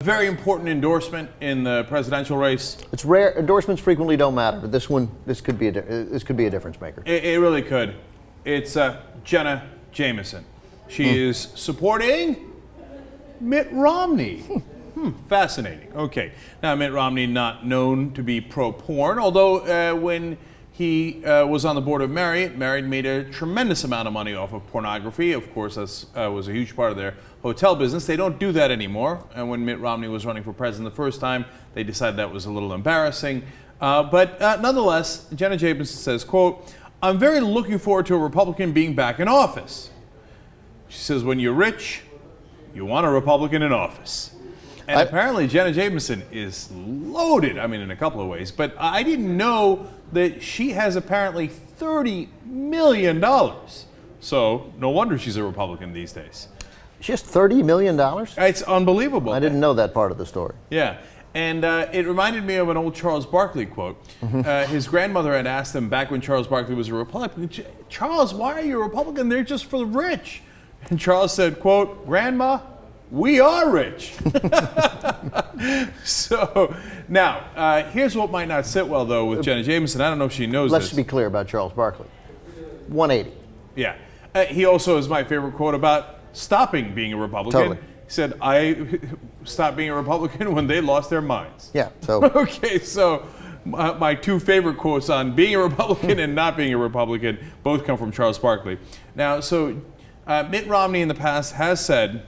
very important endorsement in the presidential race. It's rare. Endorsements frequently don't matter, but this could be a difference maker. It really could. It's Jenna Jameson. She is supporting Mitt Romney. Fascinating. Okay. Now, Mitt Romney not known to be pro-porn, although when he was on the board of Marriott made a tremendous amount of money off of pornography. Of course, that was a huge part of their hotel business. They don't do that anymore. And when Mitt Romney was running for president the first time, they decided that was a little embarrassing. But nonetheless, Jenna Jameson says, quote, "I'm very looking forward to a Republican being back in office." She says, when you're rich, you want a Republican in office. And apparently Jenna Jameson is loaded, I mean, in a couple of ways, but I didn't know that she has apparently $30 million. So no wonder she's a Republican these days. She has $30 million? It's unbelievable. I didn't know that part of the story. Yeah. And it reminded me of an old Charles Barkley quote. His grandmother had asked him back when Charles Barkley was a Republican, "Charles, why are you a Republican? They're just for the rich." And Charles said, quote, "Grandma, we are rich." So now, here's what might not sit well, though, with Jenna Jameson. I don't know if she knows Let's this. be clear about Charles Barkley. 180. Yeah. He also has my favorite quote about stopping being a Republican. Totally. He said, "I stopped being a Republican when they lost their minds." Yeah. So Okay, so my two favorite quotes on being a Republican and not being a Republican both come from Charles Barkley. Now, so Mitt Romney in the past has said,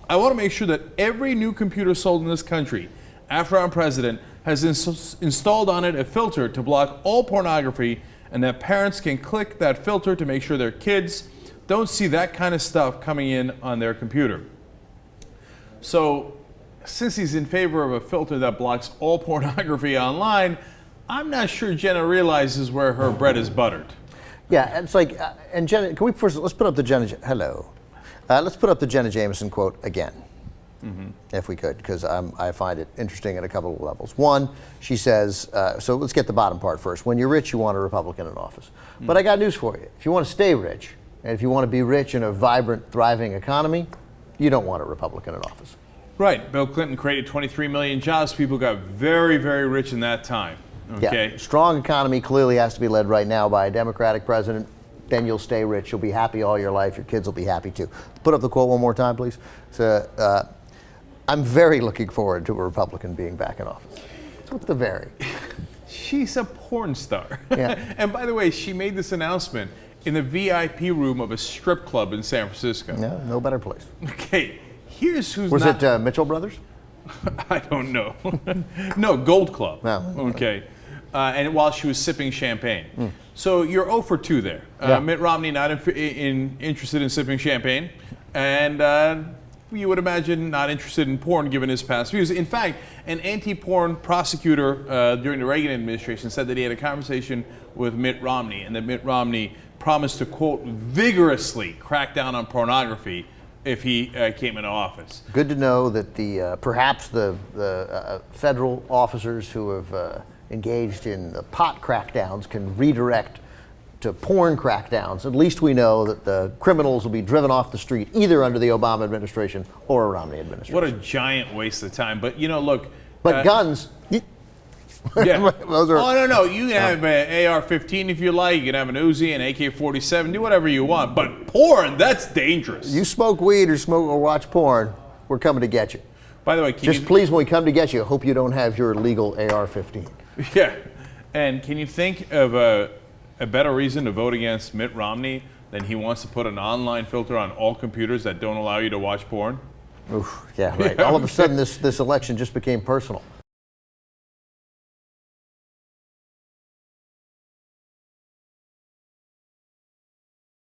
"I want to make sure that every new computer sold in this country after I'm president has installed on it a filter to block all pornography, and that parents can click that filter to make sure their kids don't see that kind of stuff coming in on their computer." So since he's in favor of a filter that blocks all pornography online, I'm not sure Jenna realizes where her bread is buttered. yeah, it's like, and Jenna, can we first, let's put up the Jenna, hello. Let's put up the Jenna Jameson quote again, if we could, because I find it interesting at a couple of levels. One, she says, so let's get the bottom part first. When you're rich, you want a Republican in office. But I got news for you. If you want to stay rich, and if you want to be rich in a vibrant, thriving economy, you don't want a Republican in office. Right. Bill Clinton created 23 million jobs. People got very, very rich in that time. Okay. Yeah, strong economy clearly has to be led right now by a Democratic president. Then you'll stay rich. You'll be happy all your life. Your kids will be happy too. Put up the quote one more time, please. So, I'm very looking forward to a Republican being back in office. What's the very? She's a porn star. Yeah. And by the way, she made this announcement in the VIP room of a strip club in San Francisco. No better place. Okay, here's who's Was not... it Mitchell Brothers? I don't know. No, Gold Club. No. Okay. And while she was sipping champagne. So you're 0 for 2 there. Yeah. Mitt Romney not interested in sipping champagne. And you would imagine not interested in porn given his past views. In fact, an anti-porn prosecutor during the Reagan administration said that he had a conversation with Mitt Romney and that Mitt Romney promised to, quote, vigorously crack down on pornography if he came into office. Good to know that perhaps the federal officers who have engaged in the pot crackdowns can redirect to porn crackdowns. At least we know that the criminals will be driven off the street either under the Obama administration or a Romney administration. What a giant waste of time. But, you know, look. But guns. Yeah. Those are, Oh, no. You can have an AR-15 if you like. You can have an Uzi, an AK-47. Do whatever you want. But porn, that's dangerous. You smoke weed or watch porn, we're coming to get you. By the way, please, when we come to get you, hope you don't have your illegal AR-15. Yeah. And can you think of a better reason to vote against Mitt Romney than he wants to put an online filter on all computers that don't allow you to watch porn? Oof, yeah, right. All of a sudden, this election just became personal.